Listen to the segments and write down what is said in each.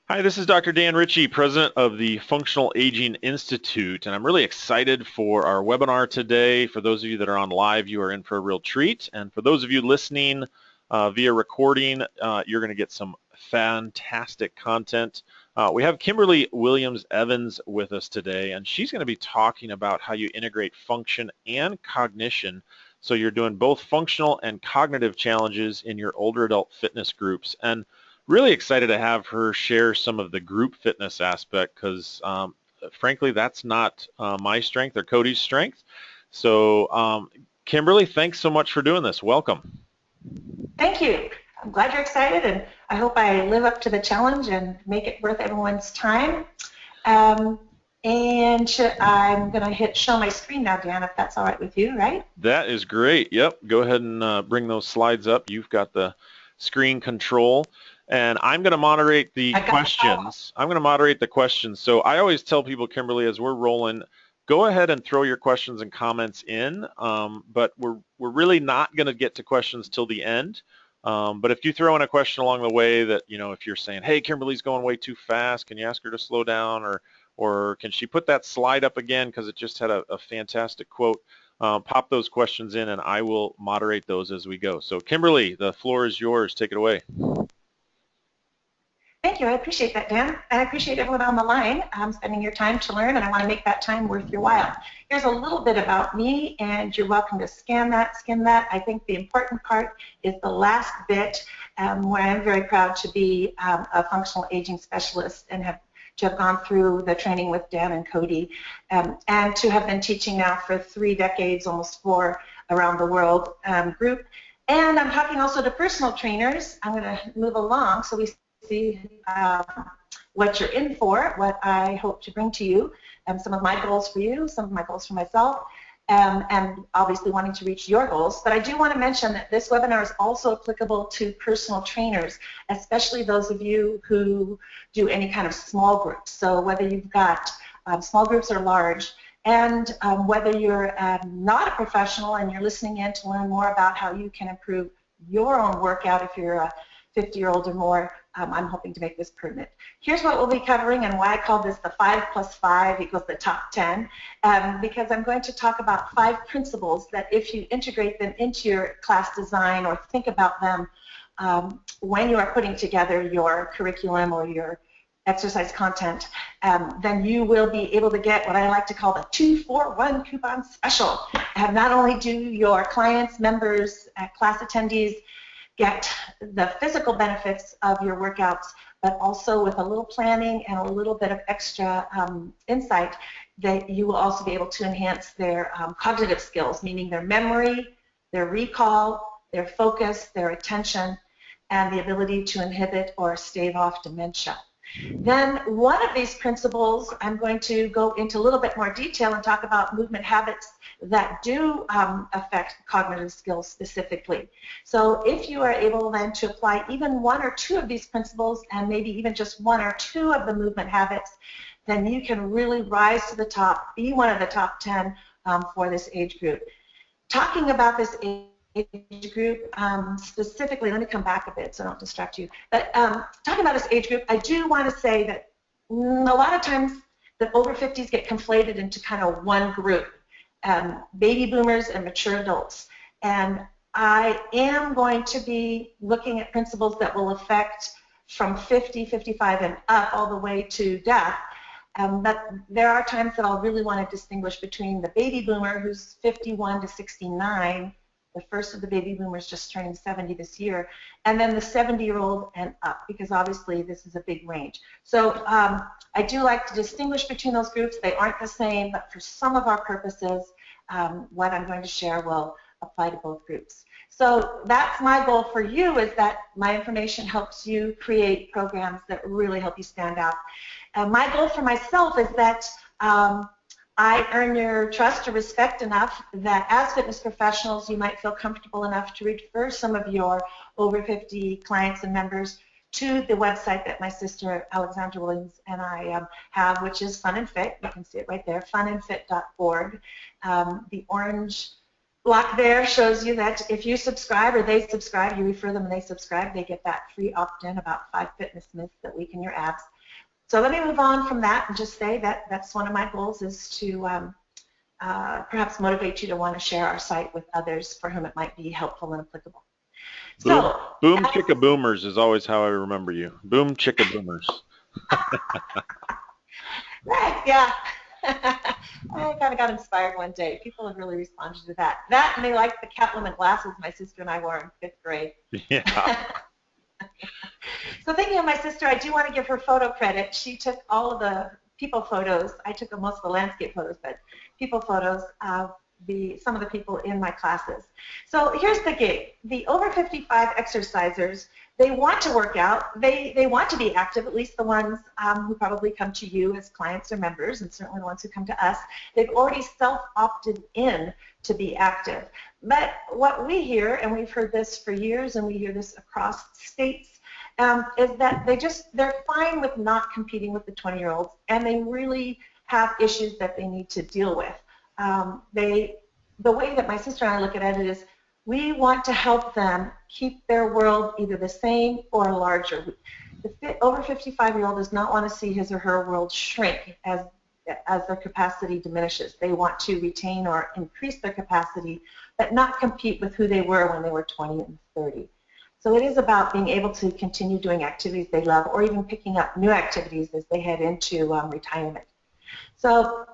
Hi, this is Dr. Dan Ritchie, president of the Functional Aging Institute, and I'm really excited for our webinar today. For those of you that are on live, you are in for a real treat, and for those of you listening via recording, you're going to get some fantastic content. We have Kimberly Williams-Evans with us today, and she's going to be talking about how you integrate function and cognition so you're doing both functional and cognitive challenges in your older adult fitness groups. And really excited to have her share some of the group fitness aspect because frankly, that's not my strength or Cody's strength. So Kimberly, thanks so much for doing this. Welcome. Thank you. I'm glad you're excited, and I hope I live up to the challenge and make it worth everyone's time. I'm going to hit show my screen now, Dan, if that's all right with you, right? That is great. Yep. Go ahead and bring those slides up. You've got the screen control. And I'm going to moderate the questions. I'm going to moderate the questions. So I always tell people, Kimberly, as we're rolling, go ahead and throw your questions and comments in. But we're really not going to get to questions till the end. But if you throw in a question along the way that, if you're saying, hey, Kimberly's going way too fast, can you ask her to slow down? Or can she put that slide up again because it just had a fantastic quote? Pop those questions in and I will moderate those as we go. So Kimberly, the floor is yours. Take it away. Thank you. I appreciate that, Dan. And I appreciate everyone on the line spending your time to learn, and I want to make that time worth your while. Here's a little bit about me, and you're welcome to skim that. I think the important part is the last bit, where I'm very proud to be a functional aging specialist and to have gone through the training with Dan and Cody, and to have been teaching now for 3 decades, almost 4, around the world group. And I'm talking also to personal trainers. I'm going to move along so we see what you're in for, what I hope to bring to you, some of my goals for you, some of my goals for myself, and obviously wanting to reach your goals. But I do want to mention that this webinar is also applicable to personal trainers, especially those of you who do any kind of small groups. So whether you've got small groups or large, and whether you're not a professional and you're listening in to learn more about how you can improve your own workout if you're a 50-year-old or more, I'm hoping to make this pertinent. Here's what we'll be covering and why I call this the 5 + 5 = the top 10, because I'm going to talk about 5 principles that if you integrate them into your class design or think about them when you are putting together your curriculum or your exercise content, then you will be able to get what I like to call the 2-for-1 coupon special. Not only do your clients, members, class attendees get the physical benefits of your workouts, but also with a little planning and a little bit of extra insight, that you will also be able to enhance their cognitive skills, meaning their memory, their recall, their focus, their attention, and the ability to inhibit or stave off dementia. Then one of these principles, I'm going to go into a little bit more detail and talk about movement habits that do affect cognitive skills specifically. So if you are able then to apply even 1 or 2 of these principles and maybe even just 1 or 2 of the movement habits, then you can really rise to the top, be one of the top 10 for this age group. Talking about this age group specifically, let me come back a bit so I don't distract you, but talking about this age group, I do want to say that a lot of times the over 50s get conflated into kind of one group, baby boomers and mature adults, and I am going to be looking at principles that will affect from 50, 55 and up all the way to death. But there are times that I'll really want to distinguish between the baby boomer who's 51 to 69, the first of the baby boomers just turning 70 this year, and then the 70-year-old and up, because obviously this is a big range. So I do like to distinguish between those groups. They aren't the same, but for some of our purposes, what I'm going to share will apply to both groups. So that's my goal for you, is that my information helps you create programs that really help you stand out. My goal for myself is that I earn your trust or respect enough that as fitness professionals you might feel comfortable enough to refer some of your over 50 clients and members to the website that my sister Alexandra Williams and I have, which is Fun and Fit. You can see it right there, funandfit.org. The orange block there shows you that if you subscribe or they subscribe, you refer them and they subscribe, they get that free opt-in about 5 fitness myths that weaken your abs. So let me move on from that and just say that that's one of my goals, is to perhaps motivate you to want to share our site with others for whom it might be helpful and applicable. Boom, So, boom chicka boomers is always how I remember you. Boom chicka boomers. right, yeah. I kind of got inspired one day. People have really responded to that. That, and they like the Catwoman glasses my sister and I wore in 5th grade. Yeah. So thinking of my sister, I do want to give her photo credit. She took all of the people photos. I took most of the landscape photos, but people photos of some of the people in my classes. So here's the gig. The over 55 exercisers, they want to work out. They want to be active, at least the ones who probably come to you as clients or members, and certainly the ones who come to us. They've already self-opted in to be active. But what we hear, and we've heard this for years, and we hear this across states, is that they're fine with not competing with the 20-year-olds, and they really have issues that they need to deal with. The way that my sister and I look at it is, we want to help them keep their world either the same or larger. The over 55-year-old does not want to see his or her world shrink as their capacity diminishes. They want to retain or increase their capacity, but not compete with who they were when they were 20 and 30. So it is about being able to continue doing activities they love, or even picking up new activities as they head into retirement. So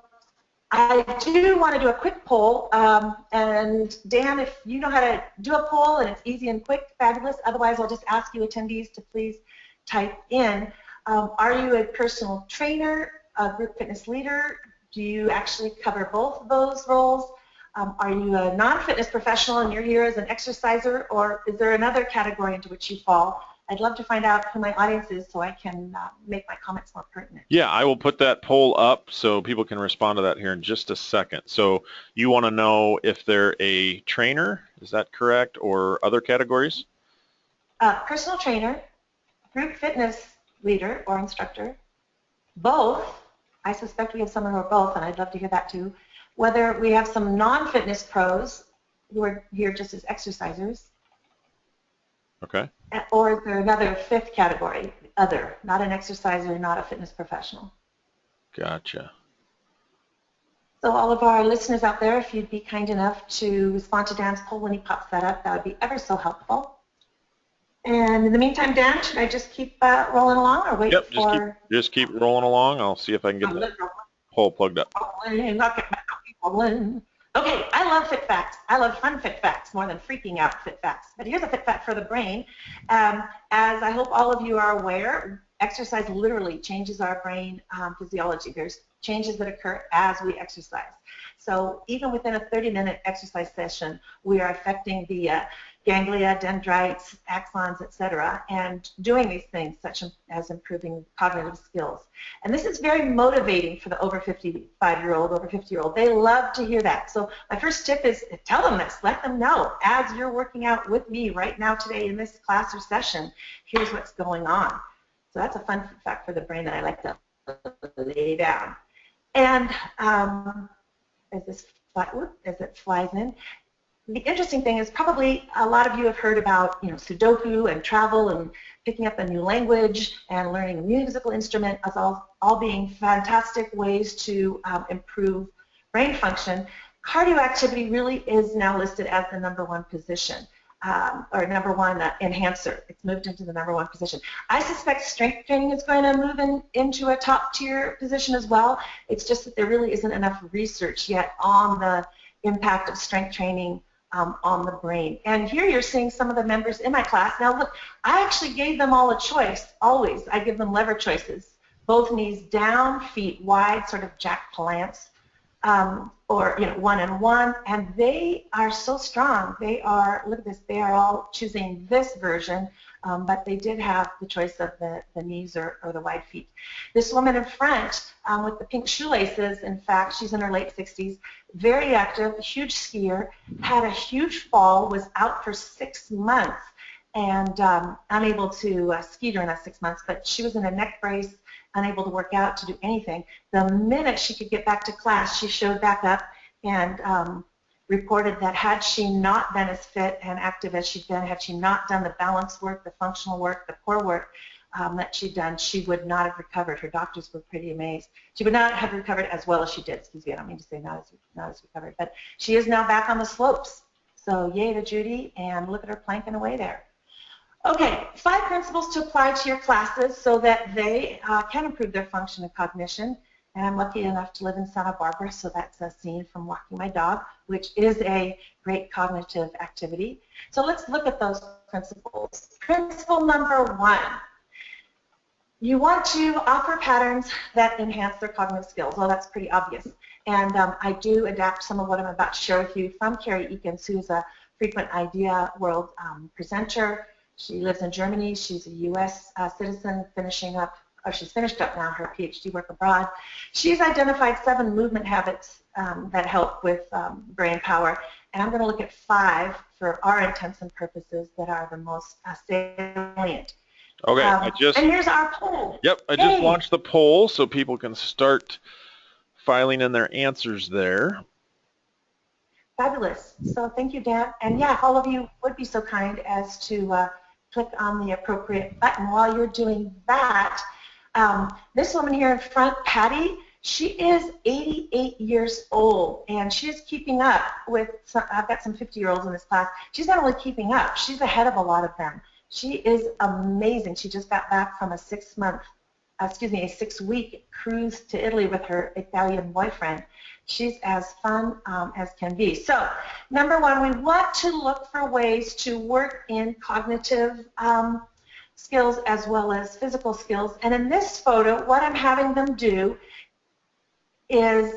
I do want to do a quick poll, and Dan, if you know how to do a poll and it's easy and quick, fabulous. Otherwise, I'll just ask you attendees to please type in. Are you a personal trainer, a group fitness leader? Do you actually cover both of those roles? Are you a non-fitness professional and you're here as an exerciser, or is there another category into which you fall? I'd love to find out who my audience is so I can make my comments more pertinent. Yeah, I will put that poll up so people can respond to that here in just a second. So you want to know if they're a trainer, is that correct, or other categories? Personal trainer, group fitness leader or instructor, both. I suspect we have someone who are both, and I'd love to hear that too. Whether we have some non-fitness pros who are here just as exercisers. Okay. Or is there another 5th category, other, not an exerciser, not a fitness professional? Gotcha. So all of our listeners out there, if you'd be kind enough to respond to Dan's poll when he pops that up, that would be ever so helpful. And in the meantime, Dan, should I just keep rolling along, or wait for... Just keep rolling along. I'll see if I can get that poll plugged up. Okay, I love fit facts. I love fun fit facts more than freaking out fit facts. But here's a fit fact for the brain. As I hope all of you are aware, exercise literally changes our brain physiology. There's changes that occur as we exercise. So even within a 30-minute exercise session, we are affecting the ganglia, dendrites, axons, etc., and doing these things such as improving cognitive skills. And this is very motivating for the over 55-year-old, over 50-year-old. They love to hear that. So my first tip is tell them this. Let them know. As you're working out with me right now today in this class or session, here's what's going on. So that's a fun fact for the brain that I like to lay down. And as it flies in, the interesting thing is probably a lot of you have heard about, Sudoku and travel and picking up a new language and learning a musical instrument as all being fantastic ways to improve brain function. Cardio activity really is now listed as the #1 position, or #1 enhancer. It's moved into the #1 position. I suspect strength training is going to move into a top tier position as well. It's just that there really isn't enough research yet on the impact of strength training on the brain. And here you're seeing some of the members in my class. Now look, I actually gave them all a choice, always. I give them lever choices. Both knees down, feet wide, sort of Jack Palance, or 1 and 1, and they are so strong. They are, look at this, they are all choosing this version, but they did have the choice of the knees or the wide feet. This woman in front with the pink shoelaces, in fact, she's in her late 60s, very active, huge skier, had a huge fall, was out for 6 months, and unable to ski during that 6 months, but she was in a neck brace, unable to work out, to do anything. The minute she could get back to class, she showed back up and reported that had she not been as fit and active as she'd been, had she not done the balance work, the functional work, the core work, that she'd done, she would not have recovered. Her doctors were pretty amazed. She would not have recovered as well as she did. Excuse me, I don't mean to say not as recovered, but she is now back on the slopes. So yay to Judy, and look at her planking away there. Okay, 5 principles to apply to your classes so that they can improve their function and cognition. And I'm lucky enough to live in Santa Barbara, so that's a scene from walking my dog, which is a great cognitive activity. So let's look at those principles. Principle number 1. You want to offer patterns that enhance their cognitive skills. Well, that's pretty obvious. And I do adapt some of what I'm about to share with you from Carrie Eakins, who's a frequent Idea World presenter. She lives in Germany. She's a U.S. Citizen, finishing up, or she's finished up now her PhD work abroad. She's identified 7 movement habits that help with brain power. And I'm going to look at 5 for our intents and purposes that are the most salient. Okay, and here's our poll. Yep, I just launched the poll so people can start filing in their answers there. Fabulous. So thank you, Dan. And yeah, if all of you would be so kind as to click on the appropriate button while you're doing that. This woman here in front, Patty, she is 88 years old, and she is keeping up with, I've got some 50-year-olds in this class. She's not only keeping up, she's ahead of a lot of them. She is amazing. She just got back from a 6-week cruise to Italy with her Italian boyfriend. She's as fun as can be. So, number 1, we want to look for ways to work in cognitive skills as well as physical skills. And in this photo, what I'm having them do is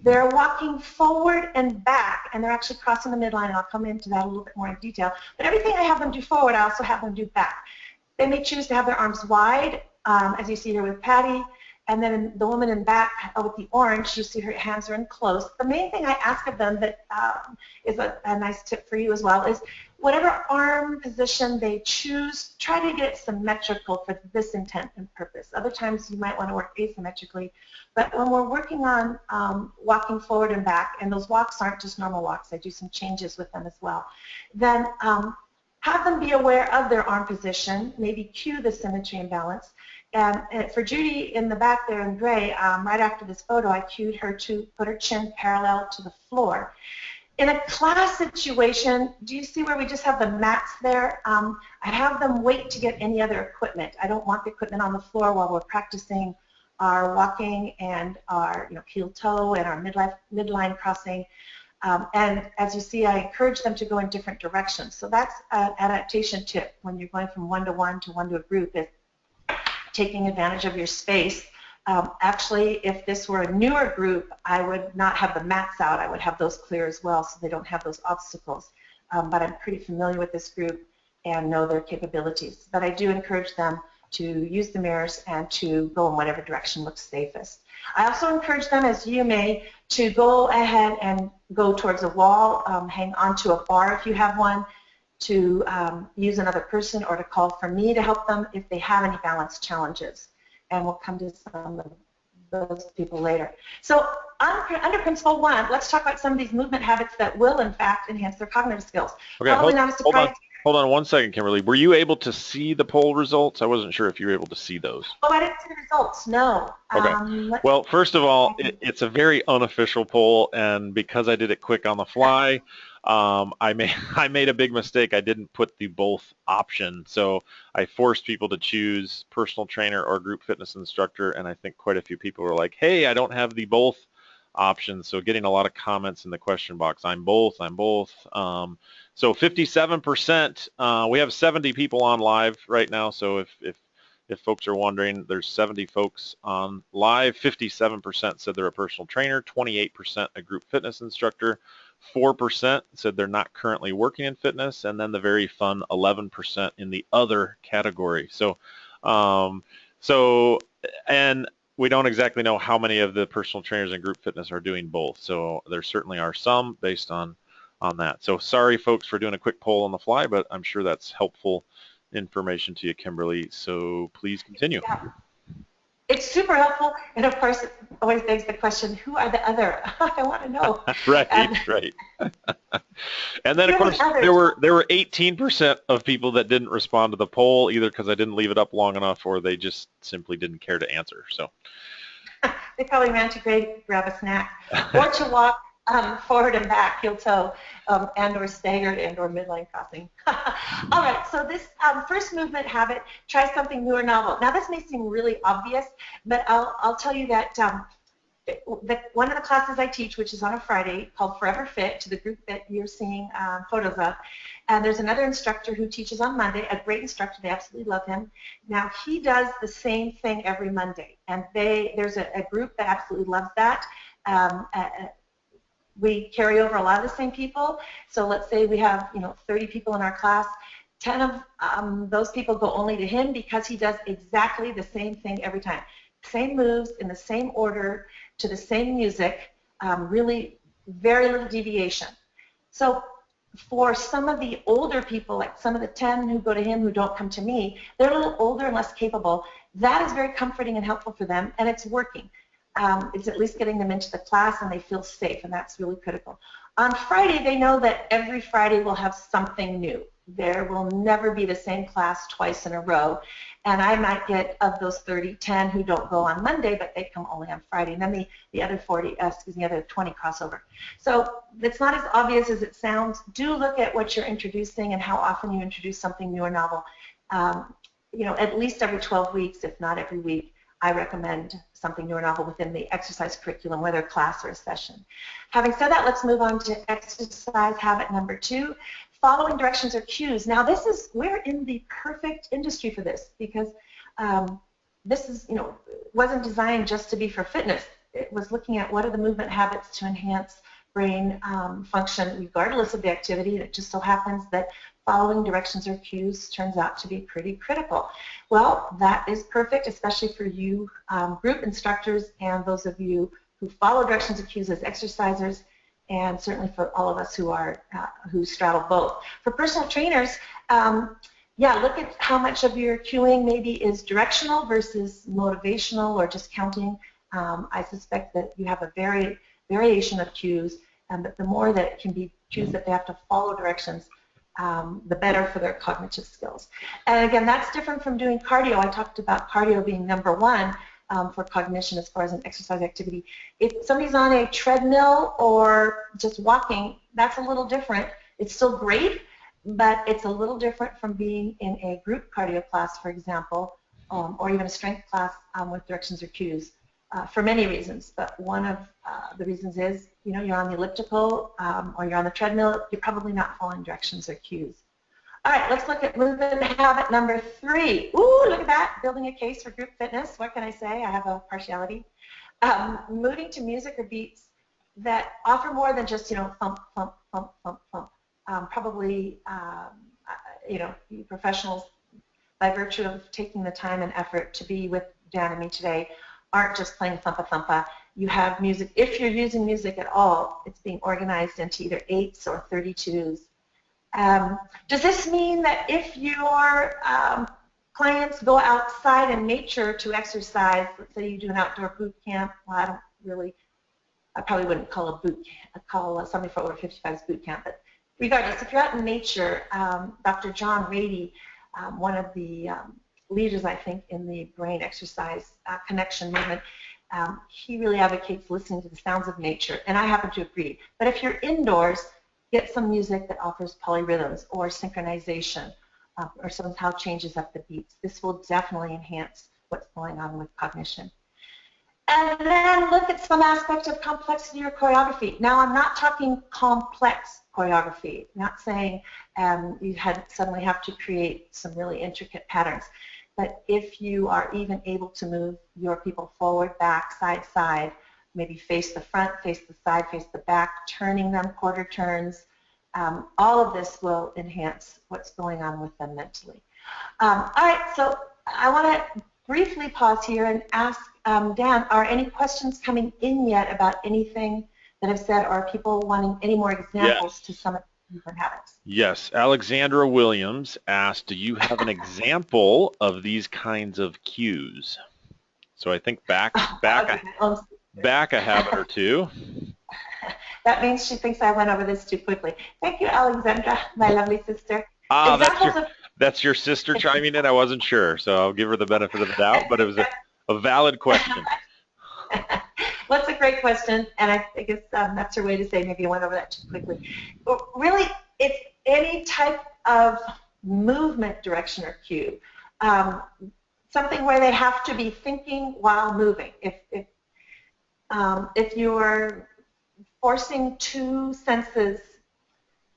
they're walking forward and back, and they're actually crossing the midline, and I'll come into that a little bit more in detail. But everything I have them do forward, I also have them do back. They may choose to have their arms wide, as you see here with Patty, and then the woman in back with the orange, you see her hands are in close. The main thing I ask of them that is a nice tip for you as well is whatever arm position they choose, try to get it symmetrical for this intent and purpose. Other times you might want to work asymmetrically, but when we're working on walking forward and back, and those walks aren't just normal walks, I do some changes with them as well, then have them be aware of their arm position, maybe cue the symmetry and balance. And for Judy in the back there in gray, right after this photo, I cued her to put her chin parallel to the floor. In a class situation, do you see where we just have the mats there? I have them wait to get any other equipment. I don't want the equipment on the floor while we're practicing our walking and our heel toe and our midline crossing. And as you see, I encourage them to go in different directions. So that's an adaptation tip when you're going from one-to-one to one to a group, is taking advantage of your space. Actually, if this were a newer group, I would not have the mats out. I would have those clear as well so they don't have those obstacles. But I'm pretty familiar with this group and know their capabilities. But I do encourage them to use the mirrors and to go in whatever direction looks safest. I also encourage them, as you may, to go ahead and go towards a wall, hang onto a bar if you have one, to use another person, or to call for me to help them if they have any balance challenges. And we'll come to some of those people later. So under Principle 1, let's talk about some of these movement habits that will, in fact, enhance their cognitive skills. Okay, hold on 1 second, Kimberly. Were you able to see the poll results? I wasn't sure if you were able to see those. Oh, I didn't see the results, no. Okay. Well, first of all, it's a very unofficial poll, and because I did it quick on the fly, I made a big mistake. I didn't put the both option, so I forced people to choose personal trainer or group fitness instructor, and I think quite a few people were like, hey, I don't have the both options. So getting a lot of comments in the question box, I'm both. So 57%, we have 70 people on live right now, so if folks are wondering, there's 70 folks on live. 57% said they're a personal trainer, 28% a group fitness instructor, 4% said they're not currently working in fitness, and then the very fun 11% in the other category. So, and we don't exactly know how many of the personal trainers and group fitness are doing both. So there certainly are some based on that. So sorry, folks, for doing a quick poll on the fly, but I'm sure that's helpful information to you, Kimberly. So please continue. Yeah. It's super helpful, and of course, it always begs the question, who are the other? I want to know. Right, And right. And then, who of are the course, others? there were 18% of people that didn't respond to the poll, either because I didn't leave it up long enough or they just simply didn't care to answer. So, They probably ran to grab a snack or to walk forward and back, heel toe, and or staggered and or midline crossing. All right, so this first movement habit, try something new or novel. Now this may seem really obvious, but I'll tell you that one of the classes I teach, which is on a Friday, called Forever Fit, to the group that you're seeing photos of. And there's another instructor who teaches on Monday, a great instructor. They absolutely love him. Now, he does the same thing every Monday. And there's a group that absolutely loves that. We carry over a lot of the same people. So let's say we have 30 people in our class. 10 of those people go only to him because he does exactly the same thing every time. Same moves in the same order to the same music, really very little deviation. So for some of the older people, like some of the 10 who go to him who don't come to me, they're a little older and less capable. That is very comforting and helpful for them, and it's working. It's at least getting them into the class and they feel safe, and that's really critical. On Friday, they know that every Friday we'll have something new. There will never be the same class twice in a row, and I might get, of those 30, 10 who don't go on Monday, but they come only on Friday, and then the other 40, the other 20 crossover. So it's not as obvious as it sounds. Do look at what you're introducing and how often you introduce something new or novel. At least every 12 weeks, if not every week. I recommend something new or novel within the exercise curriculum, whether a class or a session. Having said that, let's move on to exercise habit number 2, following directions or cues. Now, we're in the perfect industry for this because this wasn't designed just to be for fitness. It was looking at what are the movement habits to enhance brain function regardless of the activity. It just so happens that following directions or cues turns out to be pretty critical. Well, that is perfect, especially for you group instructors and those of you who follow directions or cues as exercisers, and certainly for all of us who straddle both. For personal trainers, look at how much of your cueing maybe is directional versus motivational or just counting. I suspect that you have a variation of cues, but the more that it can be cues that they have to follow directions, the better for their cognitive skills. And again, that's different from doing cardio. I talked about cardio being number 1 for cognition as far as an exercise activity. If somebody's on a treadmill or just walking, that's a little different. It's still great, but it's a little different from being in a group cardio class, for example, or even a strength class with directions or cues. For many reasons, but one of the reasons is, you're on the elliptical or you're on the treadmill, you're probably not following directions or cues. All right, let's look at movement habit number 3. Ooh, look at that, building a case for group fitness. What can I say? I have a partiality. Moving to music or beats that offer more than just, thump, thump, thump, thump, thump. Probably, you professionals, by virtue of taking the time and effort to be with Dan and me today, aren't just playing thumpa thumpa. You have music. If you're using music at all, it's being organized into either 8s or 32s. Does this mean that if your clients go outside in nature to exercise, let's say you do an outdoor boot camp, well, I probably wouldn't call a boot camp, call somebody for over 55's boot camp, but regardless, if you're out in nature, Dr. John Rady, one of the leaders, I think, in the brain exercise connection movement, he really advocates listening to the sounds of nature, and I happen to agree. But if you're indoors, get some music that offers polyrhythms or synchronization or somehow changes up the beats. This will definitely enhance what's going on with cognition. And then look at some aspect of complexity or choreography. Now, I'm not talking complex choreography, not saying you suddenly have to create some really intricate patterns. But if you are even able to move your people forward, back, side, side, maybe face the front, face the side, face the back, turning them quarter turns, all of this will enhance what's going on with them mentally. All right, so I want to briefly pause here and ask Dan, are any questions coming in yet about anything that I've said, or are people wanting any more examples to some of the movement habits? Yes, Alexandra Williams asked, do you have an example of these kinds of cues? So I think Okay, back a habit or two. that means she thinks I went over this too quickly. Thank you, Alexandra, my lovely sister. Ah, Examples of that's your sister chiming in. I wasn't sure, so I'll give her the benefit of the doubt. But it was a valid question. well, it's a great question, and I think that's her way to say maybe I went over that too quickly. But really, it's any type of movement direction or cue. Something where they have to be thinking while moving. If you are forcing two senses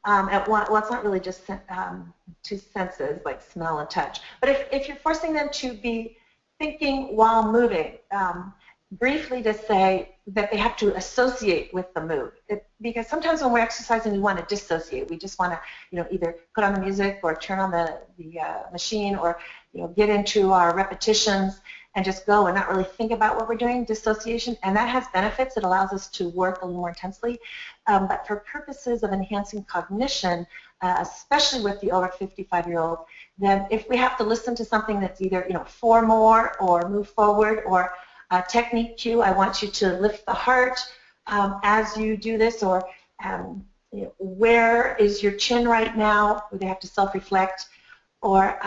at one, well, it's not really just two senses like smell and touch, but if you're forcing them to be thinking while moving, briefly to say that they have to associate with the move. Because sometimes when we're exercising, we want to dissociate. We just want to, either put on the music or turn on the machine or, get into our repetitions and just go and not really think about what we're doing, dissociation. And that has benefits. It allows us to work a little more intensely. But for purposes of enhancing cognition, especially with the over 55-year-old, then if we have to listen to something that's either, four more or move forward or technique cue, I want you to lift the heart as you do this, or where is your chin right now? They have to self-reflect, or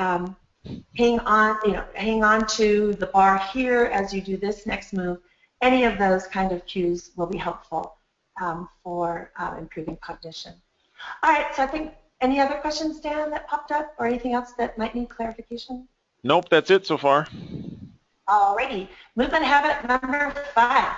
hang on to the bar here as you do this next move. Any of those kind of cues will be helpful for improving cognition. All right, so I think any other questions, Dan, that popped up, or anything else that might need clarification? Nope, that's it so far. Alrighty, movement habit number 5,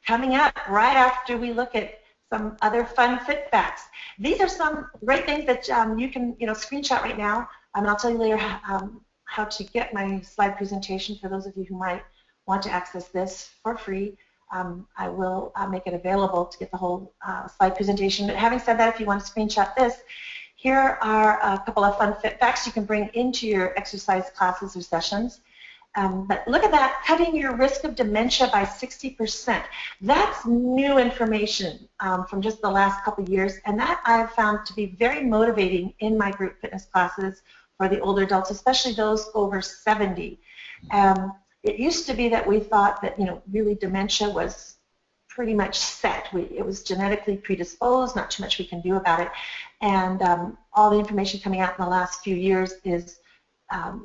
coming up right after we look at some other fun fit facts. These are some great things that you can screenshot right now, and I'll tell you later how to get my slide presentation for those of you who might want to access this for free. I will make it available to get the whole slide presentation. But having said that, if you want to screenshot this, here are a couple of fun fit facts you can bring into your exercise classes or sessions. But look at that, cutting your risk of dementia by 60%. That's new information from just the last couple of years, and that I've found to be very motivating in my group fitness classes for the older adults, especially those over 70. It used to be that we thought that, really dementia was pretty much set. It was genetically predisposed, not too much we can do about it. And all the information coming out in the last few years is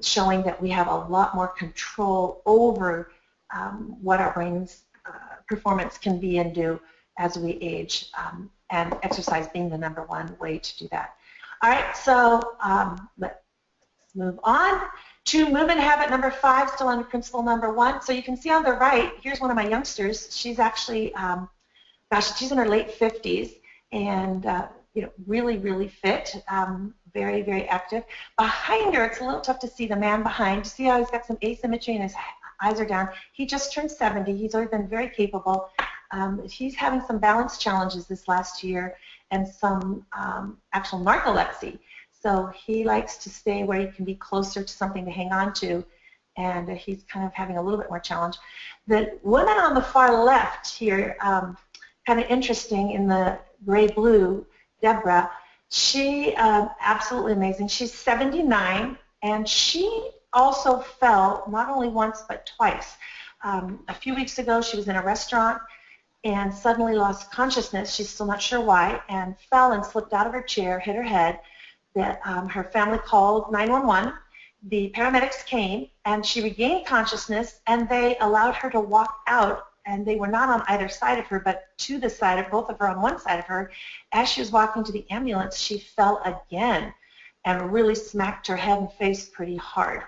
showing that we have a lot more control over what our brain's performance can be and do as we age, and exercise being the #1 way to do that. All right, so let's move on to movement habit number 5, still under principle number 1. So you can see on the right, here's one of my youngsters. She's actually, she's in her late 50s, and really, really fit, very, very active. Behind her, it's a little tough to see the man behind. See how he's got some asymmetry and his eyes are down. He just turned 70. He's always been very capable. He's having some balance challenges this last year and some actual narcolepsy. So he likes to stay where he can be closer to something to hang on to, and he's kind of having a little bit more challenge. The woman on the far left here, kind of interesting in the gray-blue, Deborah, she absolutely amazing. She's 79, and she also fell not only once but twice. A few weeks ago, she was in a restaurant and suddenly lost consciousness. She's still not sure why, and fell and slipped out of her chair, hit her head. That her family called 911. The paramedics came, and she regained consciousness, and they allowed her to walk out. And they were not on either side of her, but to the side of both of her on one side of her. As she was walking to the ambulance, she fell again and really smacked her head and face pretty hard,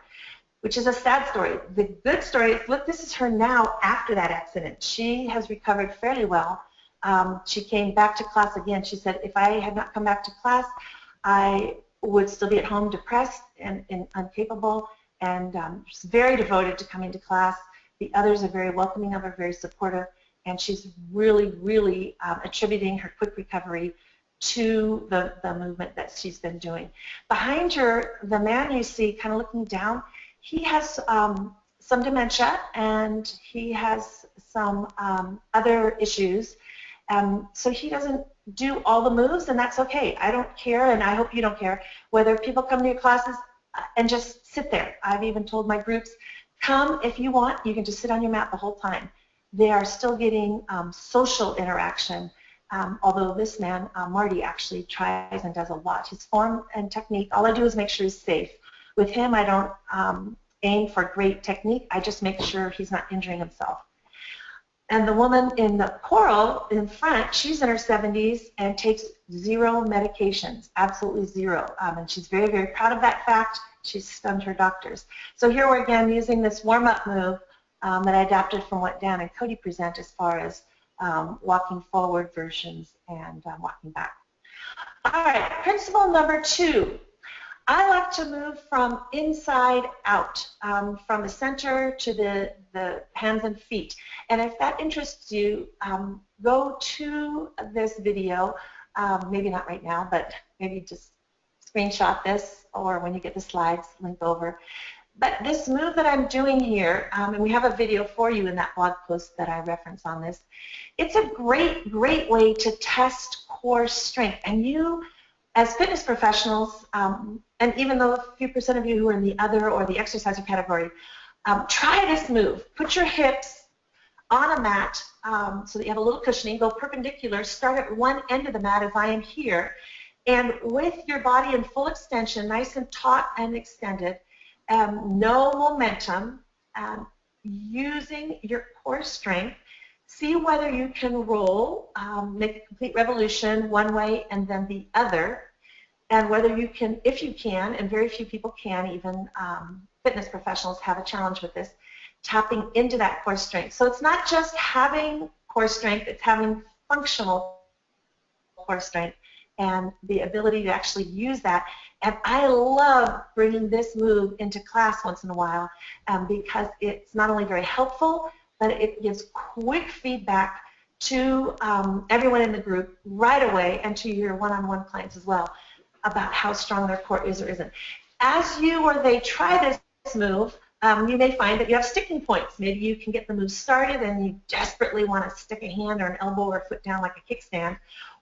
which is a sad story. The good story is, look, this is her now after that accident. She has recovered fairly well. She came back to class again. She said, if I had not come back to class, I would still be at home depressed and incapable, and she's very devoted to coming to class. The others are very welcoming of her, very supportive, and she's really, really attributing her quick recovery to the movement that she's been doing. Behind her, the man you see kind of looking down, he has some dementia, and he has some other issues. So he doesn't do all the moves, and that's okay. I don't care, and I hope you don't care, whether people come to your classes and just sit there. I've even told my groups Come if you want. You can just sit on your mat the whole time. They are still getting social interaction, although this man, Marty, actually tries and does a lot. His form and technique, all I do is make sure he's safe. With him, I don't aim for great technique. I just make sure he's not injuring himself. And the woman in the choral in front, she's in her 70s and takes 0 medications, absolutely 0. And she's very, very proud of that fact. She's stunned her doctors. So here we're again using this warm-up move that I adapted from what Dan and Cody present as far as walking forward versions and walking back. All right, principle number 2. I like to move from inside out, from the center to the hands and feet. And if that interests you, go to this video, maybe not right now, but maybe just screenshot this, or when you get the slides, link over. But this move that I'm doing here, and we have a video for you in that blog post that I reference on this, it's a great, great way to test core strength. And you, as fitness professionals, and even though a few % of you who are in the other or the exerciser category, try this move. Put your hips on a mat so that you have a little cushioning. Go perpendicular. Start at one end of the mat as I am here. And with your body in full extension, nice and taut and extended, no momentum, using your core strength, see whether you can roll, make a complete revolution one way and then the other, and whether you can, if you can, and very few people can, even fitness professionals have a challenge with this, tapping into that core strength. So it's not just having core strength, it's having functional core strength and the ability to actually use that. And I love bringing this move into class once in a while because it's not only very helpful, but it gives quick feedback to everyone in the group right away and to your one-on-one clients as well about how strong their core is or isn't. As you or they try this move, you may find that you have sticking points. Maybe you can get the move started and you desperately want to stick a hand or an elbow or a foot down like a kickstand,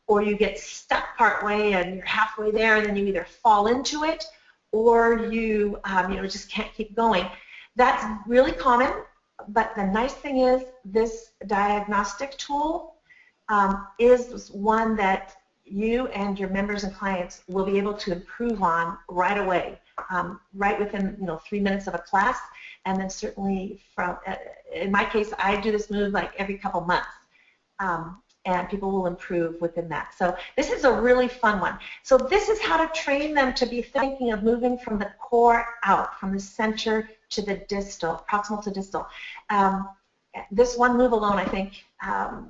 or you get stuck partway and you're halfway there and then you either fall into it or you just can't keep going. That's really common, but the nice thing is this diagnostic tool is one that you and your members and clients will be able to improve on right away, right within 3 minutes of a class, and then certainly from, in my case, I do this move like every couple months, and people will improve within that. So this is a really fun one. So this is how to train them to be thinking of moving from the core out, from the center to the distal, proximal to distal. This one move alone, I think,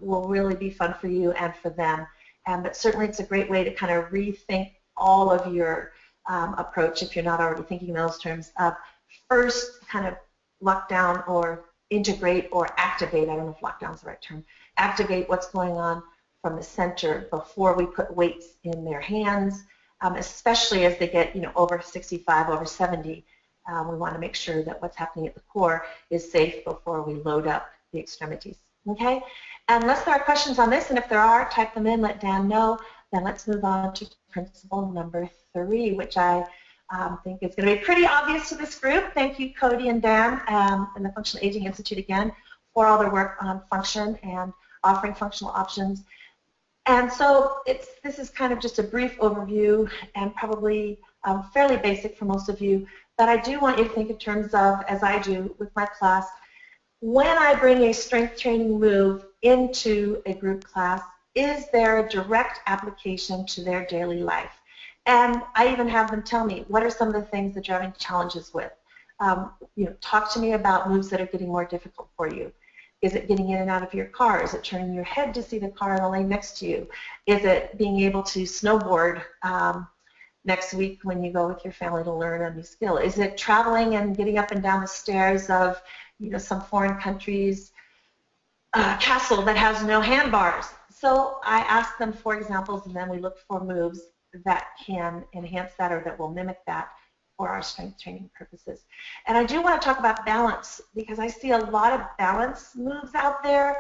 will really be fun for you and for them. But certainly it's a great way to kind of rethink all of your approach if you're not already thinking in those terms of first kind of lock down or integrate or activate. I don't know if lockdown is the right term. Activate what's going on from the center before we put weights in their hands, especially as they get over 65, over 70. We want to make sure that what's happening at the core is safe before we load up the extremities. Okay? Unless there are questions on this, and if there are, type them in, let Dan know. Then let's move on to principle number 3, which I think is going to be pretty obvious to this group. Thank you, Cody and Dan, and the Functional Aging Institute again for all their work on function and offering functional options. And so this is kind of just a brief overview and probably fairly basic for most of you, but I do want you to think in terms of, as I do with my class, when I bring a strength training move into a group class, is there a direct application to their daily life? And I even have them tell me, what are some of the things that you're having challenges with? Talk to me about moves that are getting more difficult for you. Is it getting in and out of your car? Is it turning your head to see the car in the lane next to you? Is it being able to snowboard next week when you go with your family to learn a new skill? Is it traveling and getting up and down the stairs of some foreign country's castle that has no handbars? So I ask them for examples, and then we look for moves that can enhance that or that will mimic that for our strength training purposes. And I do want to talk about balance because I see a lot of balance moves out there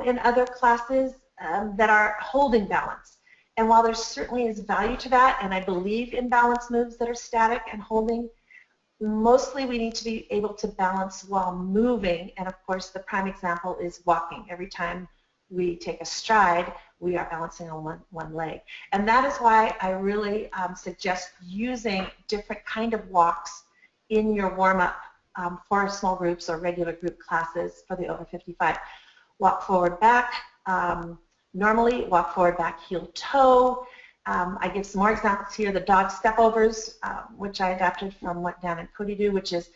in other classes that are holding balance. And while there certainly is value to that, and I believe in balance moves that are static and holding, mostly we need to be able to balance while moving, and of course the prime example is walking. Every time we take a stride, we are balancing on one leg. And that is why I really suggest using different kind of walks in your warm-up for small groups or regular group classes for the over 55. Walk forward, back, normally walk forward, back, heel, toe. I give some more examples here. The dog step overs, which I adapted from what Dan and Cody do, which is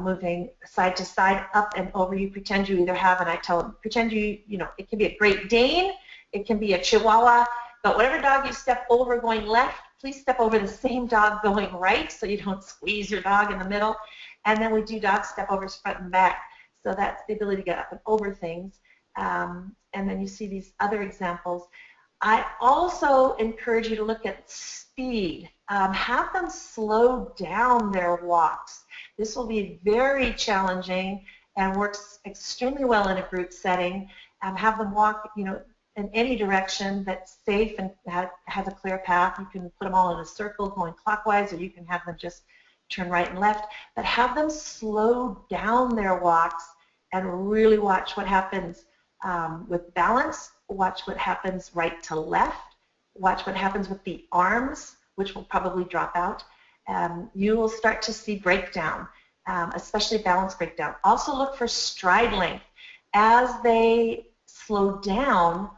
moving side to side, up and over. You pretend you either have, and I tell them, pretend you know, it can be a Great Dane, it can be a Chihuahua, but whatever dog you step over going left, please step over the same dog going right so you don't squeeze your dog in the middle. And then we do dog step overs front and back. So that's the ability to get up and over things. And then you see these other examples. I also encourage you to look at speed. Have them slow down their walks. This will be very challenging and works extremely well in a group setting. Have them walk, you know, in any direction that's safe and has a clear path. You can put them all in a circle going clockwise, or you can have them just turn right and left. But have them slow down their walks and really watch what happens with balance. Watch what happens right to left. Watch what happens with the arms, which will probably drop out. You will start to see breakdown, especially balance breakdown. Also look for stride length. As they slow down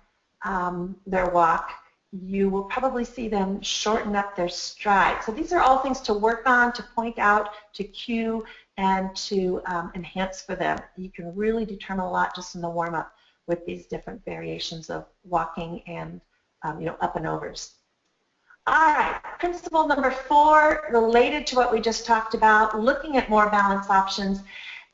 their walk, you will probably see them shorten up their stride. So these are all things to work on, to point out, to cue, and to enhance for them. You can really determine a lot just in the warm-up with these different variations of walking and you know, up and overs. All right, principle number 4, related to what we just talked about, looking at more balance options.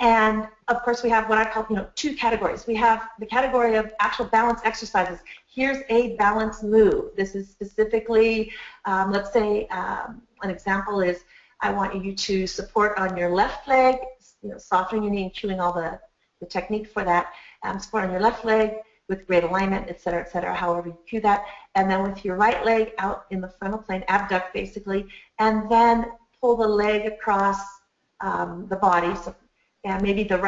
And of course, we have what I call, you know, 2 categories. We have the category of actual balance exercises. Here's a balance move. This is specifically, let's say, an example is, I want you to support on your left leg, you know, softening your knee and cueing all the technique for that. Support on your left leg with great alignment, et cetera, however you cue that. And then with your right leg out in the frontal plane, abduct basically, and then pull the leg across the body. So, and maybe the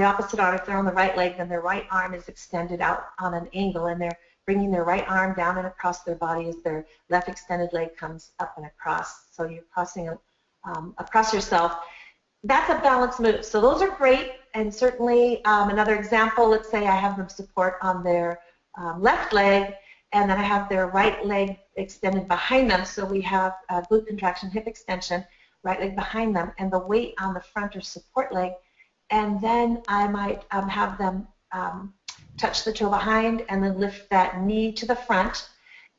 opposite arm, if they're on the right leg, then their right arm is extended out on an angle, and they're bringing their right arm down and across their body as their left extended leg comes up and across. So you're crossing across yourself. That's a balance move. So those are great, and certainly another example, let's say I have them support on their left leg, and then I have their right leg extended behind them, so we have glute contraction, hip extension, right leg behind them, and the weight on the front or support leg. And then I might have them touch the toe behind and then lift that knee to the front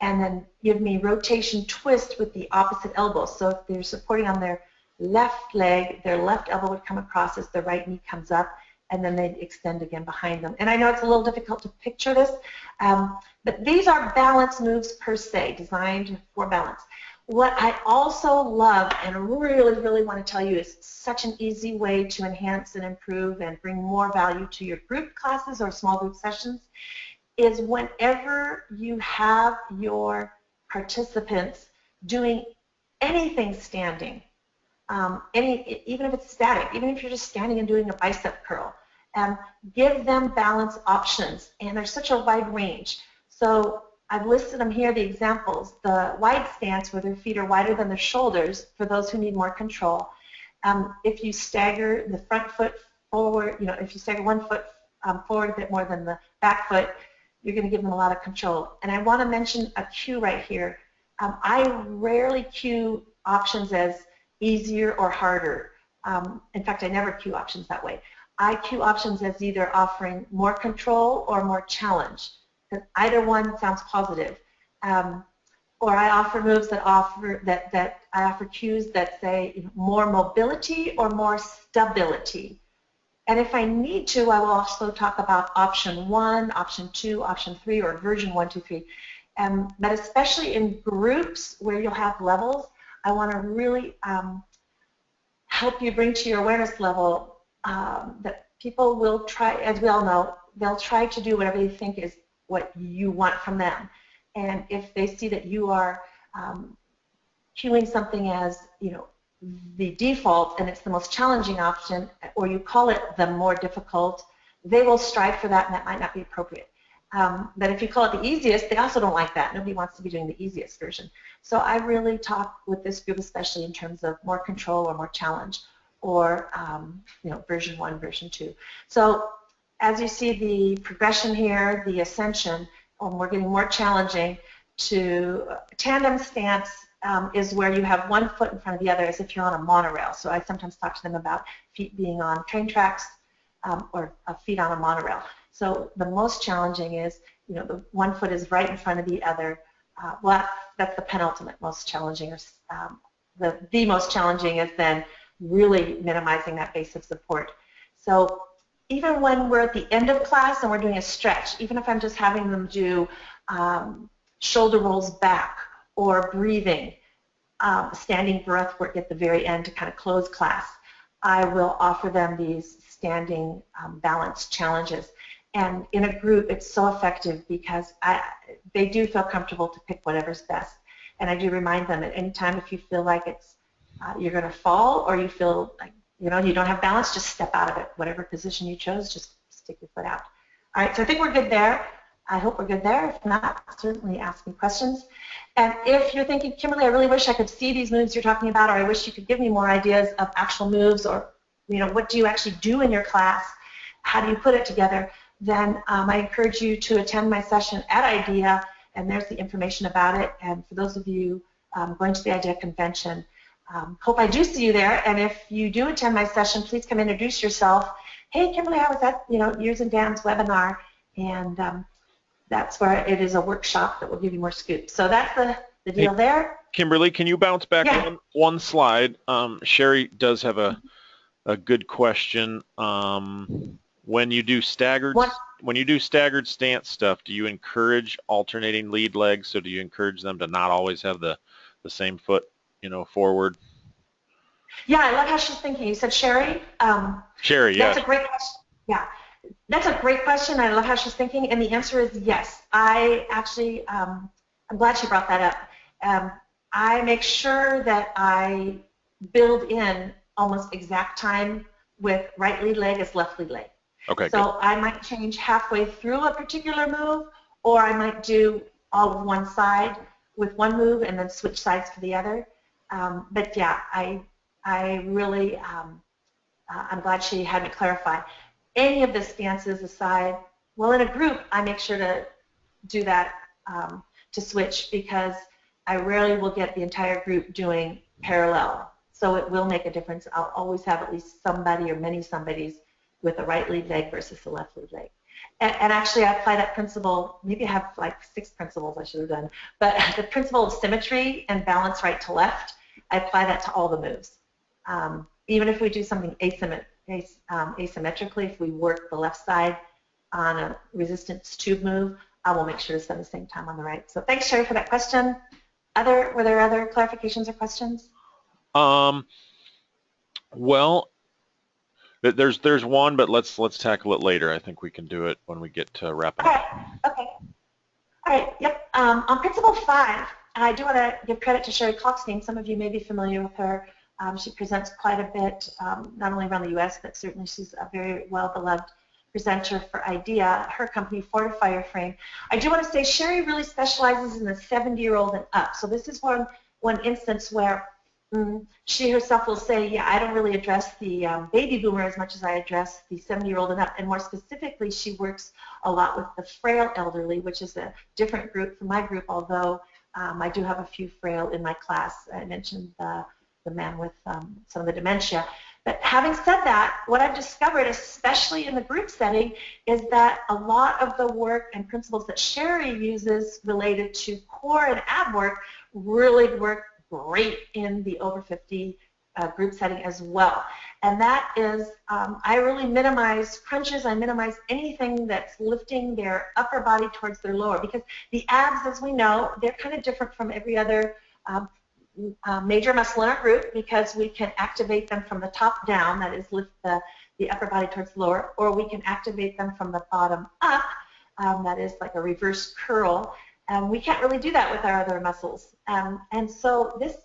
and then give me rotation twist with the opposite elbow. So if they're supporting on their left leg, their left elbow would come across as the right knee comes up, and then they'd extend again behind them. And I know it's a little difficult to picture this, but these are balance moves per se, designed for balance. What I also love and really, really want to tell you is such an easy way to enhance and improve and bring more value to your group classes or small group sessions is whenever you have your participants doing anything standing, even if it's static, even if you're just standing and doing a bicep curl, give them balance options, and there's such a wide range. So I've listed them here, the examples. The wide stance, where their feet are wider than their shoulders, for those who need more control. If you stagger the front foot forward, you know, if you stagger one foot forward a bit more than the back foot, you're going to give them a lot of control. And I want to mention a cue right here. I rarely cue options as easier or harder. In fact, I never cue options that way. I cue options as either offering more control or more challenge. Either one sounds positive. Or I offer moves that I offer cues that say more mobility or more stability. And if I need to, I will also talk about option 1, option 2, option 3, or version 1, 2, 3. But especially in groups where you'll have levels, I want to really help you bring to your awareness level that people will try, as we all know, they'll try to do whatever they think is what you want from them. And if they see that you are cueing something as, you know, the default and it's the most challenging option, or you call it the more difficult, they will strive for that, and that might not be appropriate. But if you call it the easiest, they also don't like that. Nobody wants to be doing the easiest version. So I really talk with this group, especially in terms of more control or more challenge, or version 1, version 2. So as you see the progression here, the ascension, we're getting more challenging. To tandem stance is where you have one foot in front of the other, as if you're on a monorail. So I sometimes talk to them about feet being on train tracks or feet on a monorail. So the most challenging is, the one foot is right in front of the other. Well, that's the penultimate most challenging. The most challenging is then really minimizing that base of support. So even when we're at the end of class and we're doing a stretch, even if I'm just having them do shoulder rolls back or breathing, standing breath work at the very end to kind of close class, I will offer them these standing balance challenges. And in a group, it's so effective because they do feel comfortable to pick whatever's best. And I do remind them at any time, if you feel like you're going to fall, or you feel like you don't have balance, just step out of it. Whatever position you chose, just stick your foot out. All right, so I think we're good there. I hope we're good there. If not, certainly ask me questions. And if you're thinking, Kimberly, I really wish I could see these moves you're talking about, or I wish you could give me more ideas of actual moves, or what do you actually do in your class? How do you put it together? Then I encourage you to attend my session at IDEA, and there's the information about it. And for those of you going to the IDEA convention, hope I do see you there. And if you do attend my session, please come introduce yourself. Hey, Kimberly, I was at Yours and Dan's webinar, and that's where it is a workshop that will give you more scoops. So that's the deal there. Kimberly, can you bounce back one slide? Sherry does have a good question. When you do staggered stance stuff, do you encourage alternating lead legs? So do you encourage them to not always have the same foot, forward? Yeah, I love how she's thinking. You said Sherry? Sherry, yeah. That's a great question. Yeah, that's a great question. I love how she's thinking, and the answer is yes. I actually, I'm glad she brought that up. I make sure that I build in almost exact time with right lead leg as left lead leg. Okay, so good. I might change halfway through a particular move, or I might do all of one side with one move and then switch sides for the other. But yeah, I really, I'm glad she had me clarify. Any of the stances aside, well, in a group, I make sure to do that to switch, because I rarely will get the entire group doing parallel. So it will make a difference. I'll always have at least somebody or many somebodies with a right lead leg versus the left lead leg. And actually, I apply that principle. Maybe I have like 6 principles I should have done. But the principle of symmetry and balance right to left, I apply that to all the moves. Even if we do something asymmetrically, if we work the left side on a resistance tube move, I will make sure to spend the same time on the right. So thanks, Sherry, for that question. Were there other clarifications or questions? Well, there's one, but let's tackle it later. I think we can do it when we get to wrapping up. Okay. All right. Yep. On principle 5, and I do want to give credit to Sherry Klockstein. Some of you may be familiar with her. She presents quite a bit, not only around the U.S., but certainly she's a very well-beloved presenter for IDEA, her company, Fortifier Frame. I do want to say Sherry really specializes in the 70-year-old and up. So this is one instance where she herself will say, yeah, I don't really address the baby boomer as much as I address the 70-year-old and up. And more specifically, she works a lot with the frail elderly, which is a different group from my group, although I do have a few frail in my class. I mentioned the man with some of the dementia. But having said that, what I've discovered, especially in the group setting, is that a lot of the work and principles that Sherry uses related to core and ab work really work great in the over 50 group setting as well. And that is, I really minimize crunches. I minimize anything that's lifting their upper body towards their lower, because the abs, as we know, they're kind of different from every other major muscle in our group, because we can activate them from the top down, that is lift the upper body towards the lower, or we can activate them from the bottom up, that is like a reverse curl. We can't really do that with our other muscles. And so this,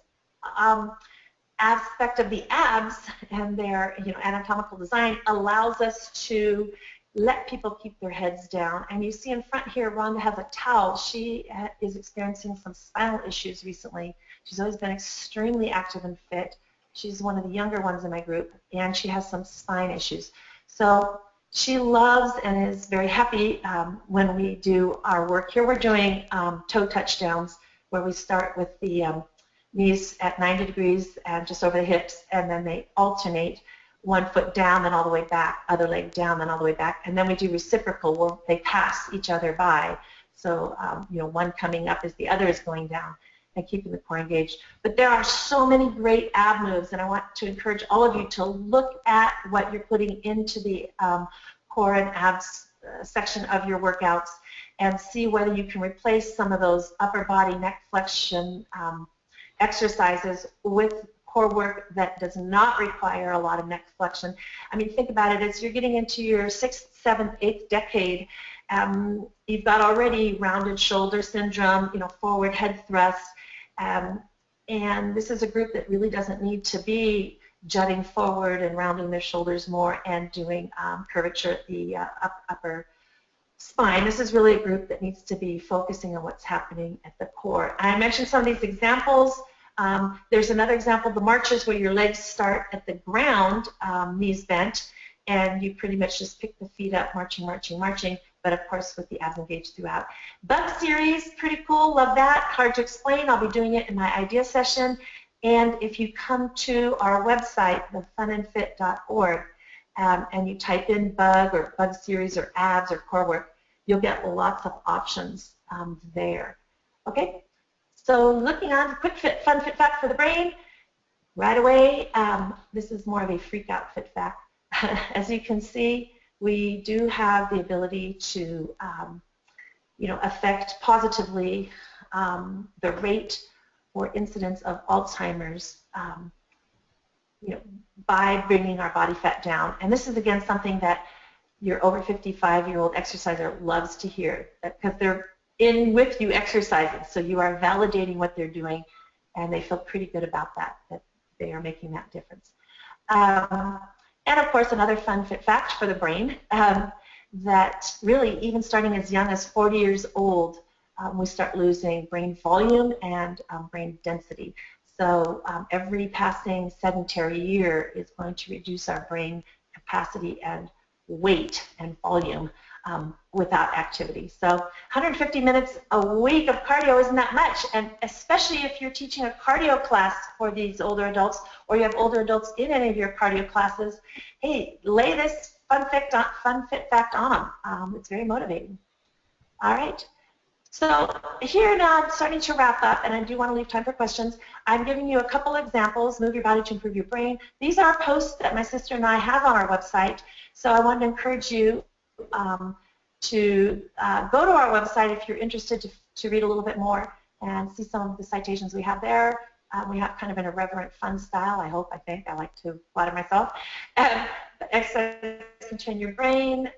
aspect of the abs and their anatomical design allows us to let people keep their heads down. And you see in front here, Rhonda has a towel. She is experiencing some spinal issues recently. She's always been extremely active and fit. She's one of the younger ones in my group, and she has some spine issues. So she loves and is very happy when we do our work. Here we're doing toe touchdowns, where we start with the knees at 90 degrees and just over the hips, and then they alternate, one foot down, then all the way back, other leg down, then all the way back, and then we do reciprocal where they pass each other by. So one coming up as the other is going down, and keeping the core engaged. But there are so many great ab moves, and I want to encourage all of you to look at what you're putting into the core and abs section of your workouts and see whether you can replace some of those upper body neck flexion exercises with core work that does not require a lot of neck flexion. I mean, think about it. As you're getting into your 6th, 7th, 8th decade, you've got already rounded shoulder syndrome, forward head thrust, and this is a group that really doesn't need to be jutting forward and rounding their shoulders more and doing curvature at the upper spine. This is really a group that needs to be focusing on what's happening at the core. I mentioned some of these examples. There's another example, the marches, where your legs start at the ground, knees bent, and you pretty much just pick the feet up, marching, marching, marching, but of course with the abs engaged throughout. Bug series, pretty cool, love that. Hard to explain, I'll be doing it in my idea session. And if you come to our website, thefunandfit.org, and you type in bug or bug series or abs or core work, you'll get lots of options there. Okay, so looking on quick fit, fun fit fact for the brain, right away, this is more of a freak out fit fact. As you can see, we do have the ability to affect positively the rate or incidence of Alzheimer's by bringing our body fat down. And this is, again, something that your over 55-year-old exerciser loves to hear, because they're in with you exercising, so you are validating what they're doing, and they feel pretty good about that they are making that difference. And of course, another fun fit fact for the brain, that really even starting as young as 40 years old, we start losing brain volume and brain density. So every passing sedentary year is going to reduce our brain capacity and weight and volume without activity. So 150 minutes a week of cardio isn't that much, and especially if you're teaching a cardio class for these older adults, or you have older adults in any of your cardio classes, hey, lay this fun fit fact on them. It's very motivating. All right. So here now, I'm starting to wrap up, and I do want to leave time for questions. I'm giving you a couple examples, move your body to improve your brain. These are posts that my sister and I have on our website, so I want to encourage you to go to our website if you're interested to read a little bit more and see some of the citations we have there. We have kind of an irreverent, fun style, I think. I like to flatter myself. Exercise can train your brain,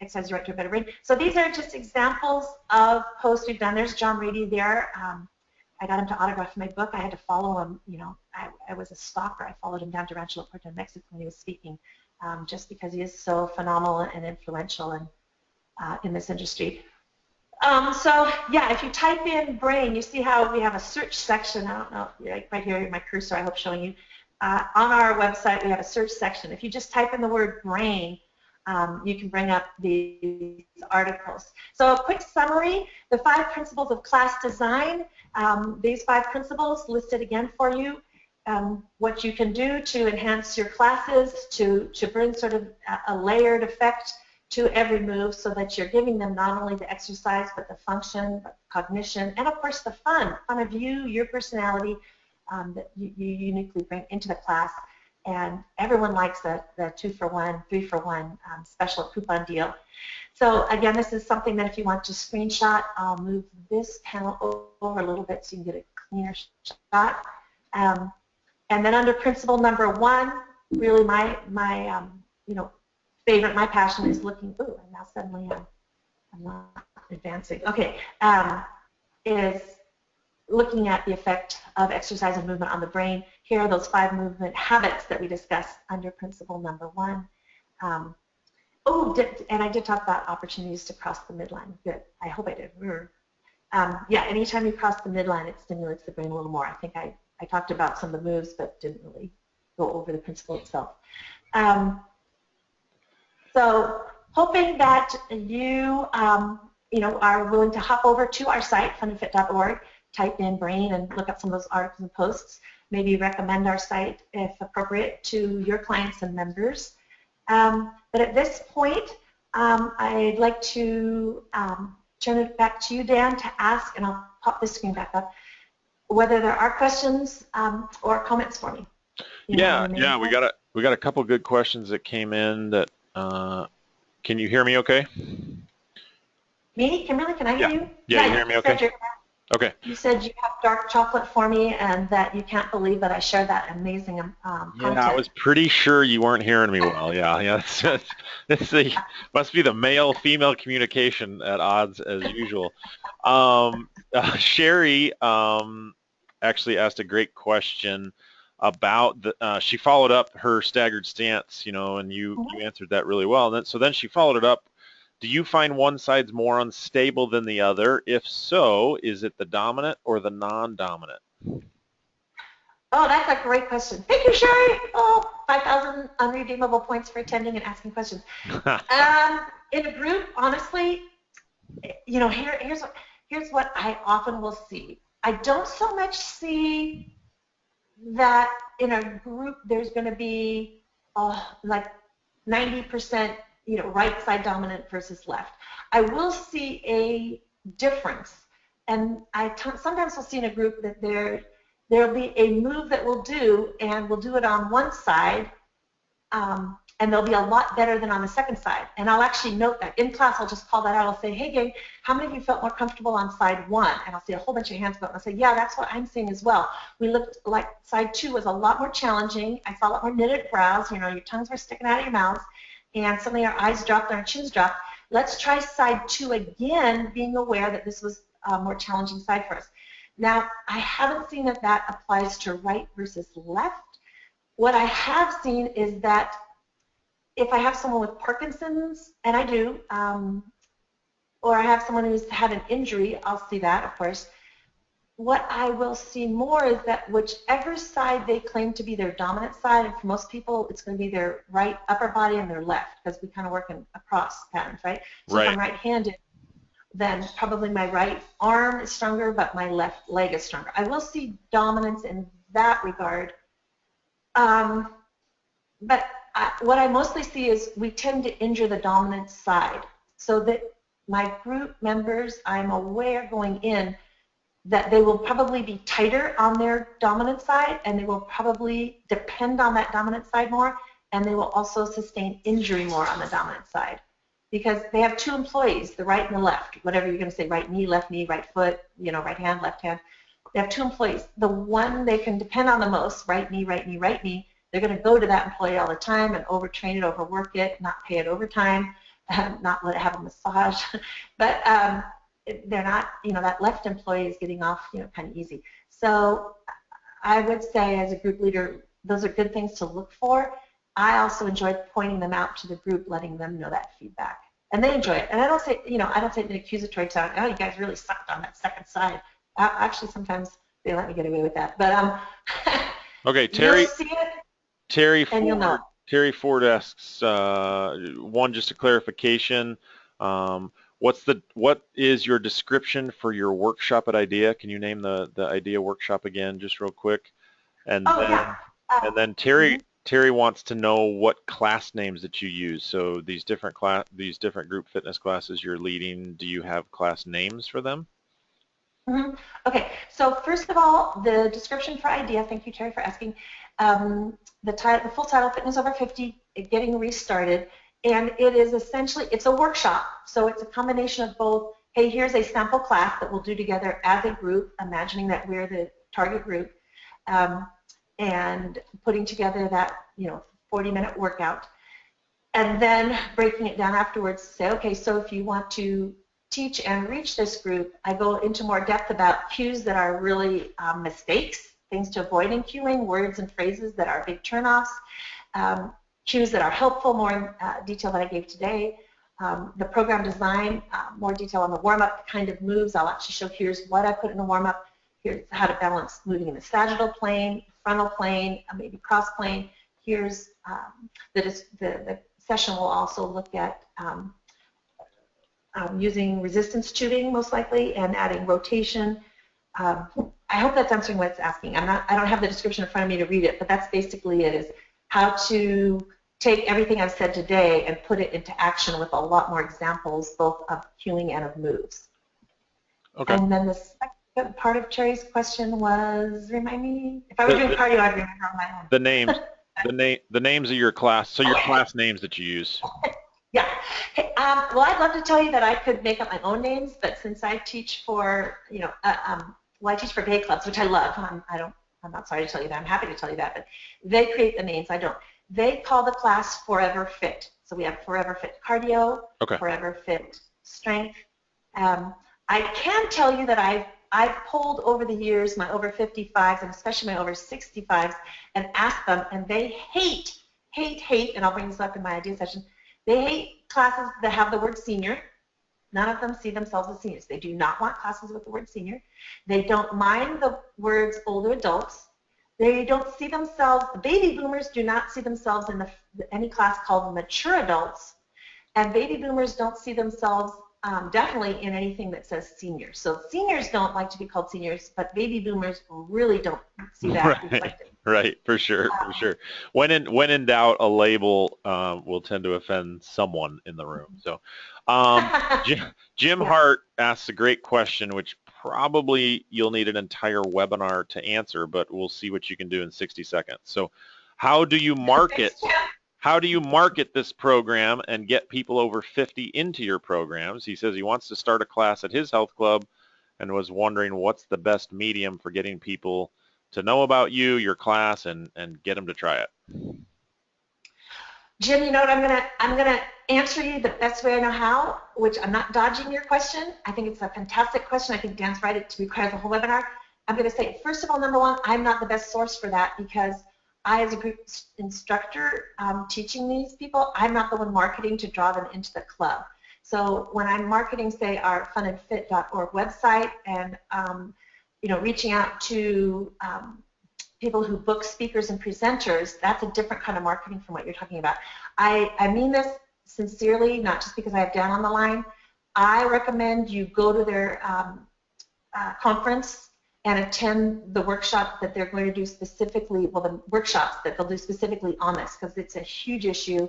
exercise you right to a better brain. So these are just examples of posts we've done. There's John Rady there. I got him to autograph my book. I had to follow him. I was a stalker. I followed him down to Rancho La Puerta, Mexico, when he was speaking, just because he is so phenomenal and influential in this industry. So yeah, if you type in brain, you see how we have a search section. I don't know, right here, my cursor, I hope showing you. On our website, we have a search section. If you just type in the word brain, you can bring up these articles. So a quick summary, the 5 principles of class design. These 5 principles listed again for you. What you can do to enhance your classes, to bring sort of a layered effect to every move, so that you're giving them not only the exercise, but the function, but cognition, and of course the fun of you, your personality that you uniquely bring into the class. And everyone likes the 2-for-1, 3-for-1 special coupon deal. So again, this is something that if you want to screenshot, I'll move this panel over a little bit so you can get a cleaner shot. And then under principle number 1, really my favorite, my passion is looking, ooh, and now suddenly I'm not advancing. Okay, is looking at the effect of exercise and movement on the brain. here are those 5 movement habits that we discussed under principle number 1. And I did talk about opportunities to cross the midline. Good. I hope I did. Yeah, anytime you cross the midline, it stimulates the brain a little more. I think I talked about some of the moves, but didn't really go over the principle itself. So hoping that you, are willing to hop over to our site, funandfit.org, type in brain and look up some of those articles and posts. Maybe recommend our site, if appropriate, to your clients and members. But at this point, I'd like to turn it back to you, Dan, to ask, and I'll pop this screen back up, whether there are questions or comments for me. Yeah, we got a couple good questions that came in. That can you hear me? Okay. Me, Kimberly, can I hear you? Yeah, you hear me? Okay. Okay. You said you have dark chocolate for me, and that you can't believe that I shared that amazing content. Yeah, I was pretty sure you weren't hearing me well. Yeah. Must be the male-female communication at odds as usual. Sherry actually asked a great question about she followed up her staggered stance, and you answered that really well. And then she followed it up. Do you find one side's more unstable than the other? If so, is it the dominant or the non-dominant? Oh, that's a great question. Thank you, Sherry. 5,000 unredeemable points for attending and asking questions. In a group, honestly, here's what I often will see. I don't so much see that in a group there's going to be like 90%, right side dominant versus left. I will see a difference, and I sometimes will see in a group that there'll be a move that we'll do, and we'll do it on one side, and they'll be a lot better than on the second side. And I'll actually note that. In class, I'll just call that out. I'll say, hey, gang, how many of you felt more comfortable on side 1? And I'll see a whole bunch of hands go up. And I'll say, yeah, that's what I'm seeing as well. We looked like side 2 was a lot more challenging. I saw a lot more knitted brows. Your tongues were sticking out of your mouths. And suddenly our eyes dropped and our chins dropped. Let's try side 2 again, being aware that this was a more challenging side for us. Now, I haven't seen that applies to right versus left. What I have seen is that if I have someone with Parkinson's, and I do, or I have someone who's had an injury, I'll see that, of course. What I will see more is that whichever side they claim to be their dominant side, and for most people, it's going to be their right upper body and their left, because we kind of work in across patterns, right? So if I'm right-handed, then probably my right arm is stronger, but my left leg is stronger. I will see dominance in that regard. But what I mostly see is we tend to injure the dominant side, so that my group members, I'm aware going in that they will probably be tighter on their dominant side, and they will probably depend on that dominant side more, and they will also sustain injury more on the dominant side, because they have 2 employees, the right and the left, whatever you're going to say, right knee, right foot, right hand, left hand. They have 2 employees. The one they can depend on the most, right knee, they're going to go to that employee all the time and overtrain it, overwork it, not pay it overtime, not let it have a massage. But they're not, that left employee is getting off, kind of easy. So I would say as a group leader, those are good things to look for. I also enjoy pointing them out to the group, letting them know that feedback. And they enjoy it. And I don't say, I don't say in an accusatory tone, oh, you guys really sucked on that second side. Actually, sometimes they let me get away with that. But okay, Terry. You'll see it. Terry Ford asks, one, just a clarification. What is your description for your workshop at IDEA? Can you name the IDEA workshop again, just real quick? And then Terry wants to know what class names that you use. So these different group fitness classes you're leading, do you have class names for them? Mm-hmm. Okay, so first of all, the description for IDEA, thank you, Terry, for asking. The full title, Fitness Over 50, Getting Restarted, and it is essentially, it's a workshop, so it's a combination of both, hey, here's a sample class that we'll do together as a group, imagining that we're the target group, and putting together that 40-minute workout, and then breaking it down afterwards to say, okay, so if you want to teach and reach this group, I go into more depth about cues that are really mistakes things to avoid in cueing, words and phrases that are big turnoffs, cues that are helpful, more in detail that I gave today, the program design, more detail on the warm-up kind of moves. I'll actually show here's what I put in the warm-up, here's how to balance moving in the sagittal plane, frontal plane, maybe cross plane. Here's the session will also look at using resistance tubing most likely and adding rotation. I hope that's answering what it's asking. I don't have the description in front of me to read it, but that's basically it, is how to take everything I've said today and put it into action with a lot more examples, both of cueing and of moves. Okay. And then the second part of Cherry's question was, remind me, if I were doing cardio, I'd remember on my own. The names. The names of your class, so your class names that you use. Yeah. Hey, well, I'd love to tell you that I could make up my own names, but since I teach for, well, I teach for gay clubs, which I love. I'm not sorry to tell you that. I'm happy to tell you that, but they create the names. I don't. They call the class Forever Fit. So we have Forever Fit Cardio, okay. Forever Fit Strength. I can tell you that I've polled over the years my over 55s and especially my over 65s and asked them, and they hate, and I'll bring this up in my idea session, they hate classes that have the word senior. None of them see themselves as seniors. They do not want classes with the word senior. They don't mind the words older adults. They don't see themselves, the baby boomers do not see themselves in any class called mature adults, and baby boomers don't see themselves definitely in anything that says senior. So seniors don't like to be called seniors, but baby boomers really don't see that reflected. Right, for sure, for sure. When in doubt, a label will tend to offend someone in the room. So, Jim Hart asks a great question, which probably you'll need an entire webinar to answer, but we'll see what you can do in 60 seconds. So, how do you market? How do you market this program and get people over 50 into your programs? He says he wants to start a class at his health club and was wondering what's the best medium for getting people to know about you, your class, and get them to try it. Jim, you know what, I'm gonna answer you the best way I know how, which I'm not dodging your question. I think it's a fantastic question. I think Dan's right, it requires a whole webinar. I'm gonna say, first of all, number one, I'm not the best source for that because I, as a group instructor teaching these people, I'm not the one marketing to draw them into the club. So when I'm marketing, say, our funandfit.org website and reaching out to people who book speakers and presenters, that's a different kind of marketing from what you're talking about. I mean this sincerely, not just because I have Dan on the line. I recommend you go to their conference and attend the workshop that they're going to do specifically, well, the workshops that they'll do specifically on this, because it's a huge issue,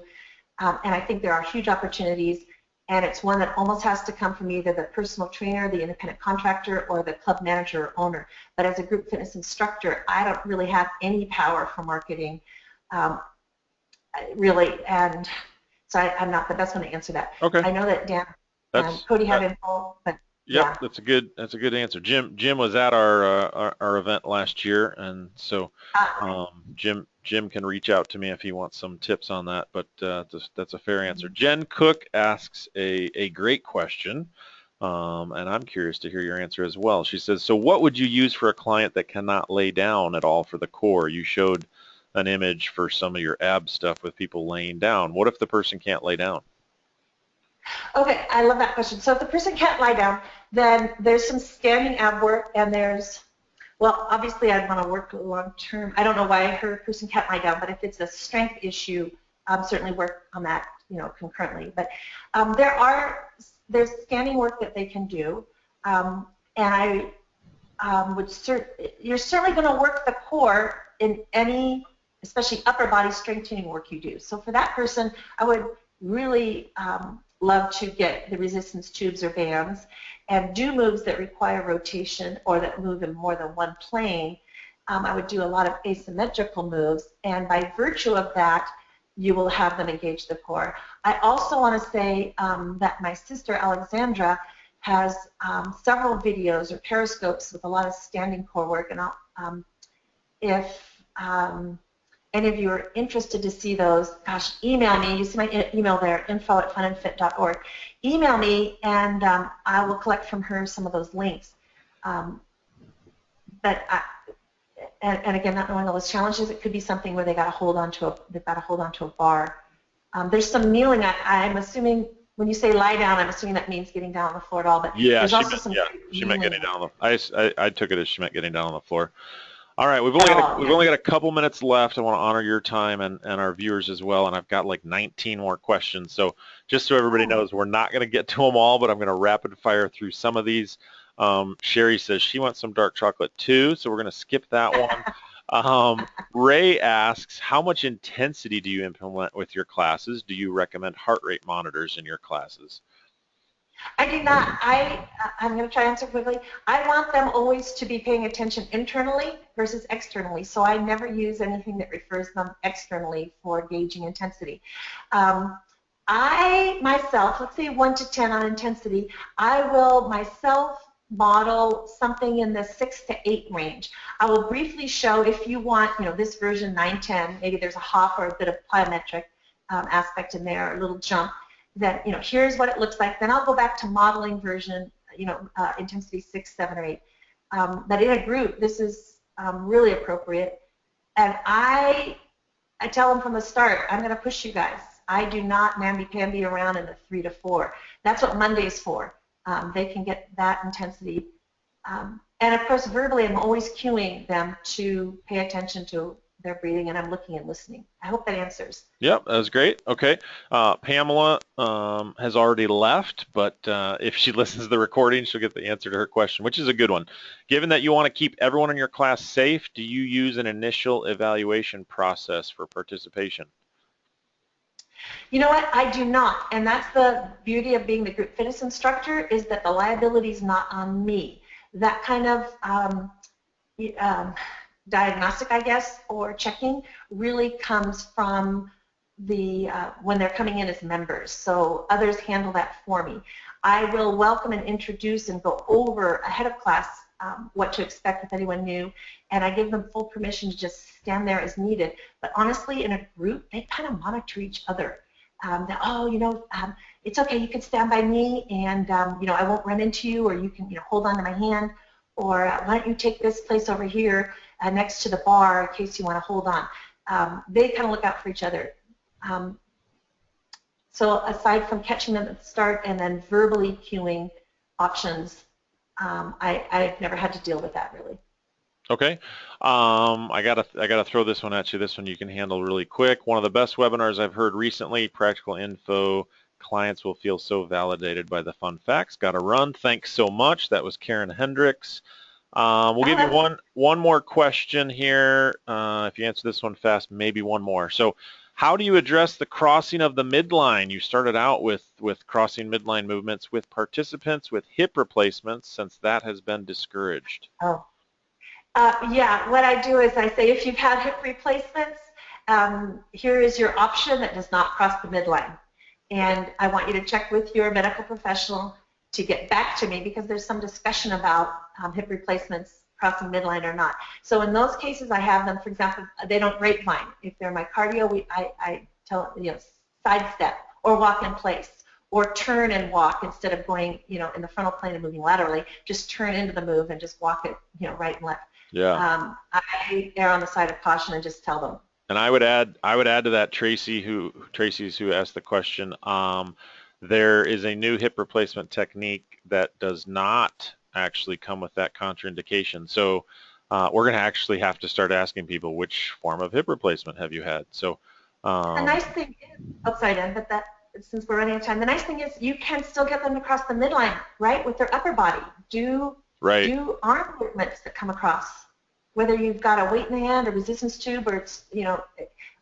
and I think there are huge opportunities, and it's one that almost has to come from either the personal trainer, the independent contractor, or the club manager or owner. But as a group fitness instructor, I don't really have any power for marketing, really, and so I'm not the best one to answer that. Okay. I know that Dan and Cody have info, but yep, yeah. that's a good answer. Jim was at our event last year, and so Jim can reach out to me if he wants some tips on that. But that's a fair answer. Jen Cook asks a great question, and I'm curious to hear your answer as well. She says, so what would you use for a client that cannot lay down at all for the core? You showed an image for some of your ab stuff with people laying down. What if the person can't lay down? Okay, I love that question. So if the person can't lie down, then there's some standing ab work, and there's, well, obviously I'd want to work long term. I don't know why her person can't lie down, but if it's a strength issue, certainly work on that, concurrently. But there's standing work that they can do, and I you're certainly going to work the core in any, especially upper body strengthening work you do. So for that person, I would really love to get the resistance tubes or bands and do moves that require rotation or that move in more than one plane. I would do a lot of asymmetrical moves, and by virtue of that, you will have them engage the core. I also want to say that my sister Alexandra has several videos or periscopes with a lot of standing core work, and if any of you are interested to see those, gosh, email me. You see my email there, info@funandfit.org. Email me, and I will collect from her some of those links. But and again, not knowing all those challenges, it could be something where they've got to hold on to a bar. There's some kneeling. I'm assuming when you say lie down, I'm assuming that means getting down on the floor at all. But Yeah, there's also some she meant kneeling. getting down on the. I took it as she meant getting down on the floor. All right, Oh, we've yeah. only got a couple minutes left. I want to honor your time and our viewers as well, and I've got like 19 more questions. So just so everybody Oh. knows, we're not going to get to them all, but I'm going to rapid fire through some of these. Sherry says she wants some dark chocolate too, so we're going to skip that one. Ray asks, how much intensity do you implement with your classes? Do you recommend heart rate monitors in your classes? I do not. I'm going to try to answer quickly. I want them always to be paying attention internally versus externally. So I never use anything that refers them externally for gauging intensity. I myself, let's say 1 to 10 on intensity, I will myself model something in the 6 to 8 range. I will briefly show if you want, this version 910, maybe there's a hop or a bit of plyometric aspect in there, a little jump. That here's what it looks like. Then I'll go back to modeling version, intensity 6, 7, or 8. But in a group, this is really appropriate. And I tell them from the start, I'm going to push you guys. I do not namby-pamby around in the 3 to 4. That's what Monday's for. They can get that intensity. And of course, verbally, I'm always cueing them to pay attention to their breathing, and I'm looking and listening. I hope that answers. Yep, that was great. Okay. Pamela has already left, but if she listens to the recording, she'll get the answer to her question, which is a good one. Given that you want to keep everyone in your class safe, do you use an initial evaluation process for participation? You know what? I do not. And that's the beauty of being the group fitness instructor, is that the liability is not on me. That kind of diagnostic, I guess, or checking really comes from the when they're coming in as members. So others handle that for me. I will welcome and introduce and go over ahead of class what to expect if anyone new, and I give them full permission to just stand there as needed. But honestly, in a group, they kind of monitor each other. It's okay, you can stand by me, and I won't run into you, or you can hold on to my hand, or why don't you take this place over here next to the bar in case you want to hold on. They kind of look out for each other. So aside from catching them at the start and then verbally cueing options, I've never had to deal with that really. Okay. I gotta throw this one at you. This one you can handle really quick. One of the best webinars I've heard recently, practical info. Clients will feel so validated by the fun facts. Gotta run. Thanks so much. That was Karen Hendricks. We'll give you one more question here. If you answer this one fast, maybe one more. So how do you address the crossing of the midline? You started out with crossing midline movements with participants with hip replacements, since that has been discouraged. Oh. Yeah, what I do is I say if you've had hip replacements, here is your option that does not cross the midline. And I want you to check with your medical professional to get back to me, because there's some discussion about hip replacements crossing midline or not. So in those cases, I have them, for example, they don't grapevine. If they're my cardio, I tell them, sidestep or walk in place, or turn and walk instead of going, in the frontal plane and moving laterally. Just turn into the move and just walk it, right and left. Yeah. I err on the side of caution and just tell them. And I would add to that, Tracy's who asked the question. There is a new hip replacement technique that does not actually come with that contraindication. So we're going to actually have to start asking people, which form of hip replacement have you had? So the nice thing is, outside in, but that since we're running out of time, the nice thing is you can still get them across the midline, right, with their upper body. Do arm movements that come across, whether you've got a weight in the hand, a resistance tube, or it's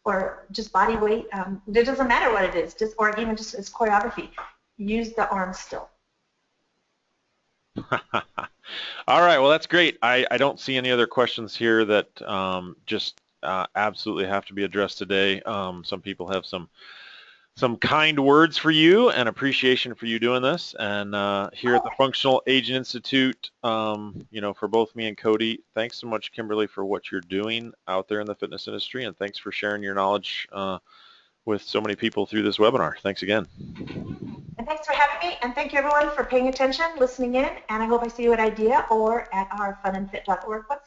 or just body weight. It doesn't matter what it is, or even just as choreography. Use the arms still. All right, well, that's great. I don't see any other questions here that just absolutely have to be addressed today. Some people have some kind words for you and appreciation for you doing this. And here at the Functional Aging Institute, for both me and Cody, thanks so much, Kimberly, for what you're doing out there in the fitness industry, and thanks for sharing your knowledge with so many people through this webinar. Thanks again. And thanks for having me, and thank you everyone for paying attention, listening in, and I hope I see you at IDEA or at our funandfit.org website.